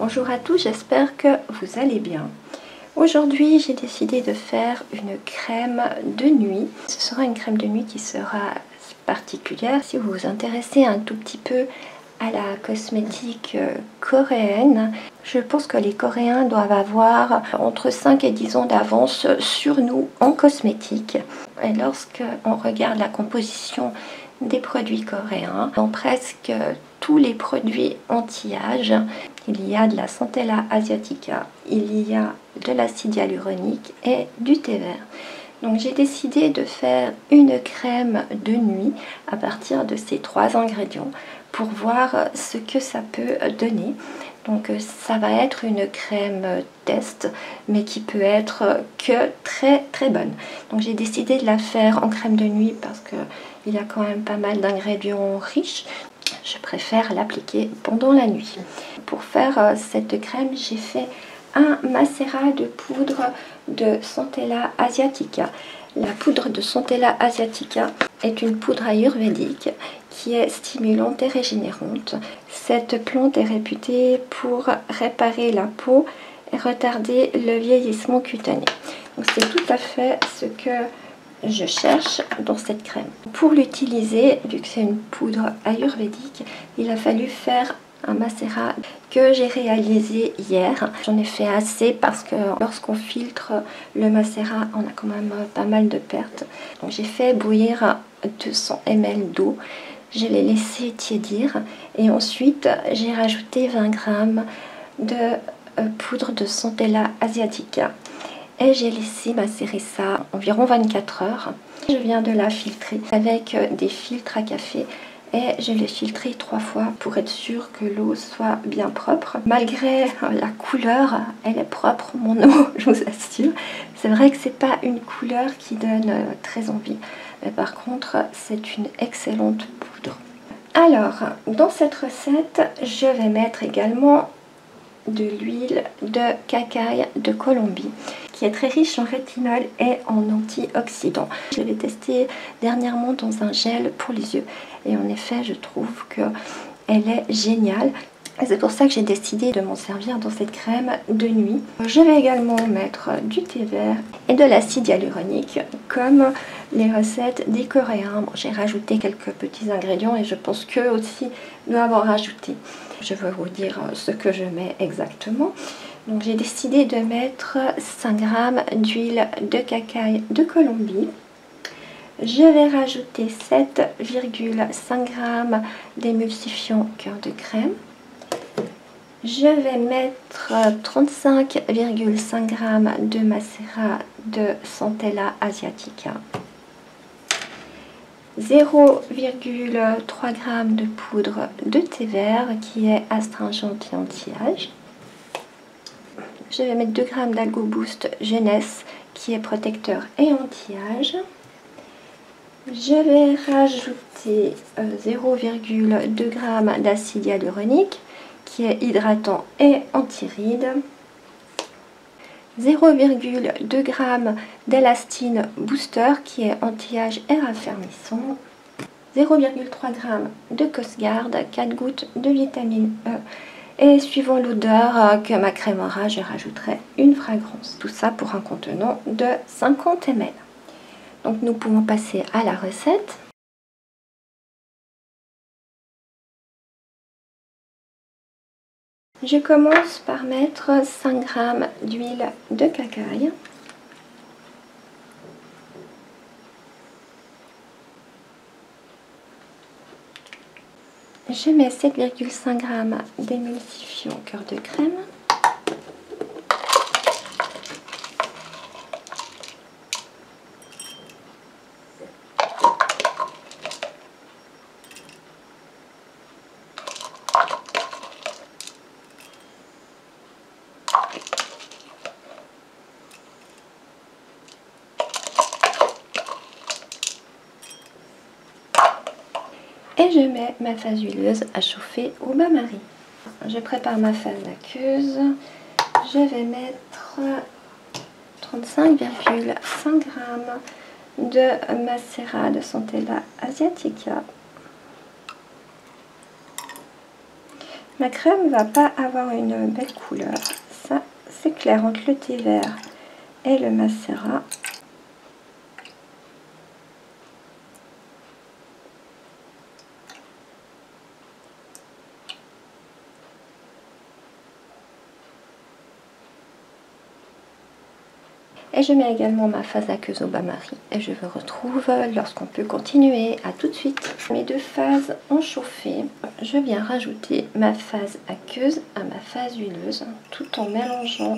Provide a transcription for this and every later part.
Bonjour à tous, j'espère que vous allez bien. Aujourd'hui, j'ai décidé de faire une crème de nuit. Ce sera une crème de nuit qui sera particulière. Si vous vous intéressez un tout petit peu à la cosmétique coréenne, je pense que les Coréens doivent avoir entre 5 et 10 ans d'avance sur nous en cosmétique. Et lorsqu'on regarde la composition des produits coréens, dans presque tous les produits anti-âge, il y a de la Centella asiatica, il y a de l'acide hyaluronique et du thé vert. Donc j'ai décidé de faire une crème de nuit à partir de ces 3 ingrédients pour voir ce que ça peut donner. Donc ça va être une crème test, mais qui peut être que très bonne. Donc j'ai décidé de la faire en crème de nuit parce qu'il y a quand même pas mal d'ingrédients riches. Je préfère l'appliquer pendant la nuit. Pour faire cette crème, j'ai fait un macérat de poudre de Centella asiatica. La poudre de Centella asiatica est une poudre ayurvédique qui est stimulante et régénérante. Cette plante est réputée pour réparer la peau et retarder le vieillissement cutané. Donc c'est tout à fait ce que je cherche dans cette crème. Pour l'utiliser, vu que c'est une poudre ayurvédique, il a fallu faire un macérat que j'ai réalisé hier. J'en ai fait assez parce que lorsqu'on filtre le macérat, on a quand même pas mal de pertes. Donc j'ai fait bouillir 200 ml d'eau. Je l'ai laissé tiédir et ensuite j'ai rajouté 20 g de poudre de Centella asiatica. Et j'ai laissé macérer ça environ 24 heures. Je viens de la filtrer avec des filtres à café et je l'ai filtré 3 fois pour être sûre que l'eau soit bien propre. Malgré la couleur, elle est propre mon eau, je vous assure. C'est vrai que c'est pas une couleur qui donne très envie, mais par contre c'est une excellente poudre. Alors dans cette recette, je vais mettre également de l'huile de cacaï de Colombie qui est très riche en rétinol et en antioxydants. Je l'ai testé dernièrement dans un gel pour les yeux et en effet je trouve qu'elle est géniale. C'est pour ça que j'ai décidé de m'en servir dans cette crème de nuit. Je vais également mettre du thé vert et de l'acide hyaluronique comme les recettes des Coréens. Bon, j'ai rajouté quelques petits ingrédients et je pense qu'eux aussi doivent en rajouter. Je vais vous dire ce que je mets exactement. Donc j'ai décidé de mettre 5 g d'huile de cacaï de Colombie. Je vais rajouter 7,5 g d'émulsifiant cœur de crème. Je vais mettre 35,5 g de macérat de Centella asiatica. 0,3 g de poudre de thé vert qui est astringente et anti-âge. Je vais mettre 2 g d'Algo Boost Jeunesse qui est protecteur et anti-âge. Je vais rajouter 0,2 g d'acide hyaluronique qui est hydratant et anti-rides. 0,2 g d'élastine booster qui est anti-âge et raffermissant. 0,3 g de Cosguard, 4 gouttes de vitamine E. Et suivant l'odeur que ma crème aura, je rajouterai une fragrance. Tout ça pour un contenant de 50 ml. Donc nous pouvons passer à la recette. Je commence par mettre 5 g d'huile de cacaï. Je mets 7,5 g d'émulsifiant cœur de crème. Et je mets ma phase huileuse à chauffer au bain-marie. Je prépare ma phase aqueuse. Je vais mettre 35,5 g de macérat de Centella asiatica. Ma crème va pas avoir une belle couleur, ça c'est clair, entre le thé vert et le macérat. Et je mets également ma phase aqueuse au bain-marie. Et je vous retrouve lorsqu'on peut continuer. À tout de suite. Mes deux phases ont chauffé. Je viens rajouter ma phase aqueuse à ma phase huileuse tout en mélangeant.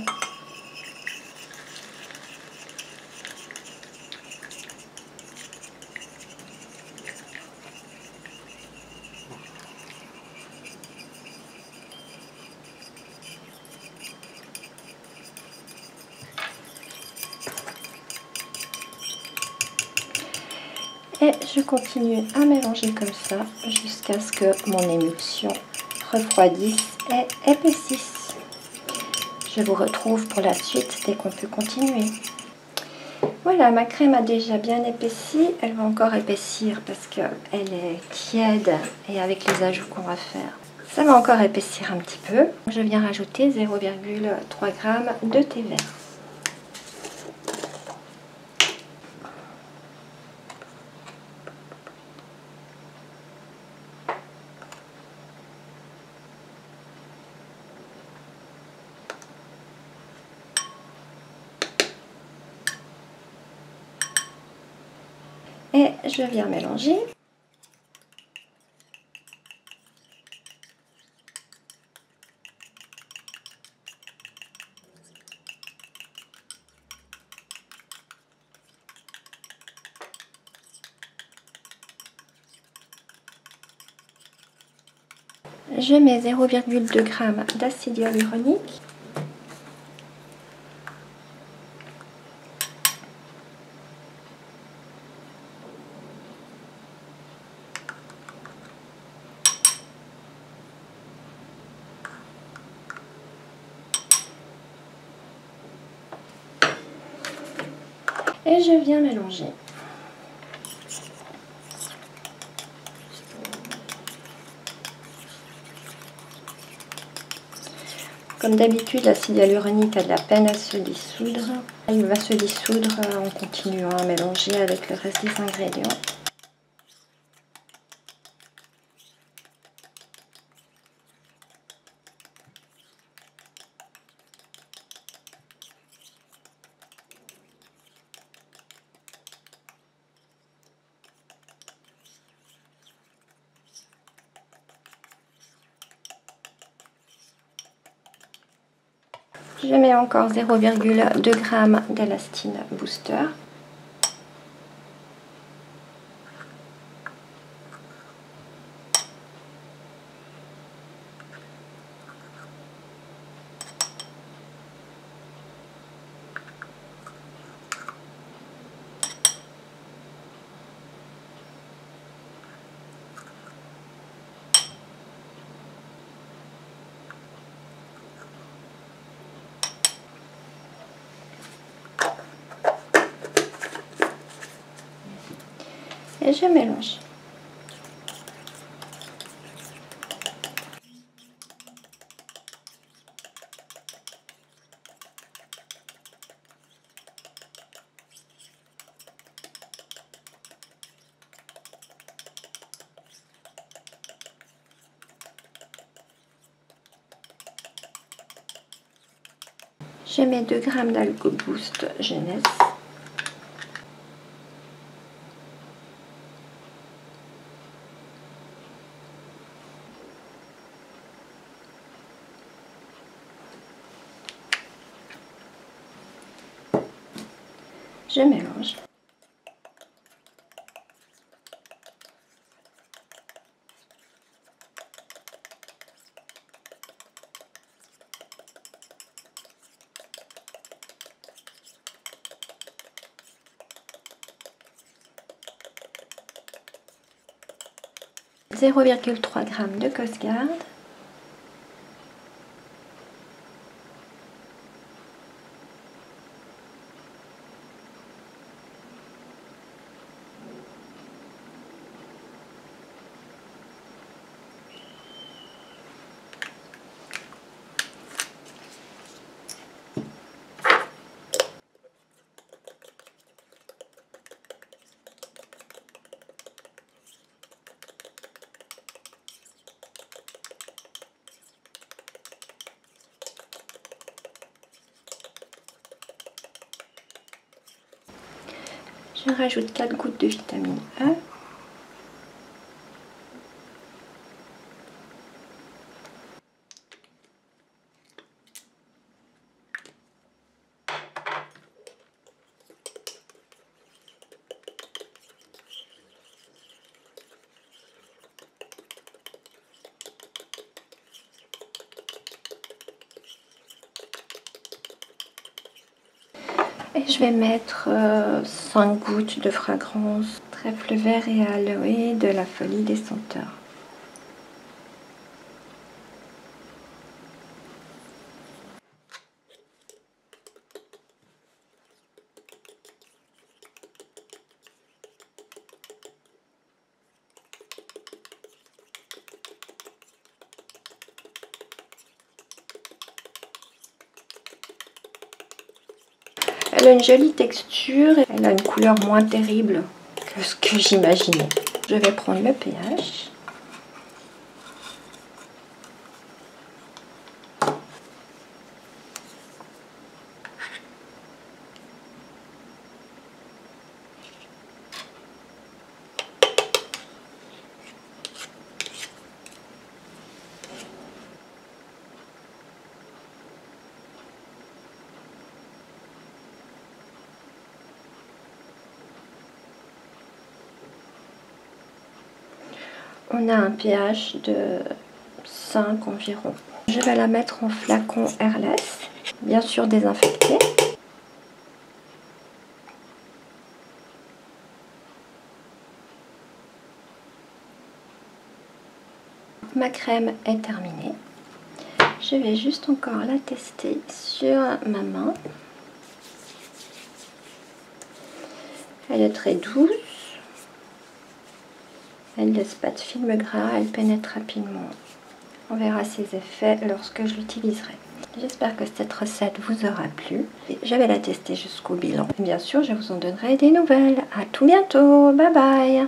Et je continue à mélanger comme ça jusqu'à ce que mon émulsion refroidisse et épaississe. Je vous retrouve pour la suite dès qu'on peut continuer. Voilà, ma crème a déjà bien épaissi. Elle va encore épaissir parce qu'elle est tiède et avec les ajouts qu'on va faire, ça va encore épaissir un petit peu. Je viens rajouter 0,3 g de thé vert. Et je viens mélanger. Je mets 0,2 g d'acide hyaluronique. Et je viens mélanger. Comme d'habitude, l'acide hyaluronique a de la peine à se dissoudre. Il va se dissoudre en continuant à mélanger avec le reste des ingrédients. Je mets encore 0,2 g d'élastine booster. Et je mélange. Je mets 2 g d'Algo Boost Jeunesse. Je mélange. « 0,3 g de Cosgarde. Je rajoute 4 gouttes de vitamine E. Et je vais mettre 5 gouttes de fragrance trèfle vert et aloe de la Folie des Senteurs. Elle a une jolie texture, elle a une couleur moins terrible que ce que j'imaginais. Je vais prendre le pH. On a un pH de 5 environ. Je vais la mettre en flacon airless, bien sûr désinfecté. Ma crème est terminée. Je vais juste encore la tester sur ma main. Elle est très douce. Elle ne laisse pas de film gras, elle pénètre rapidement. On verra ses effets lorsque je l'utiliserai. J'espère que cette recette vous aura plu. Je vais la tester jusqu'au bilan. Bien sûr, je vous en donnerai des nouvelles. À tout bientôt. Bye bye.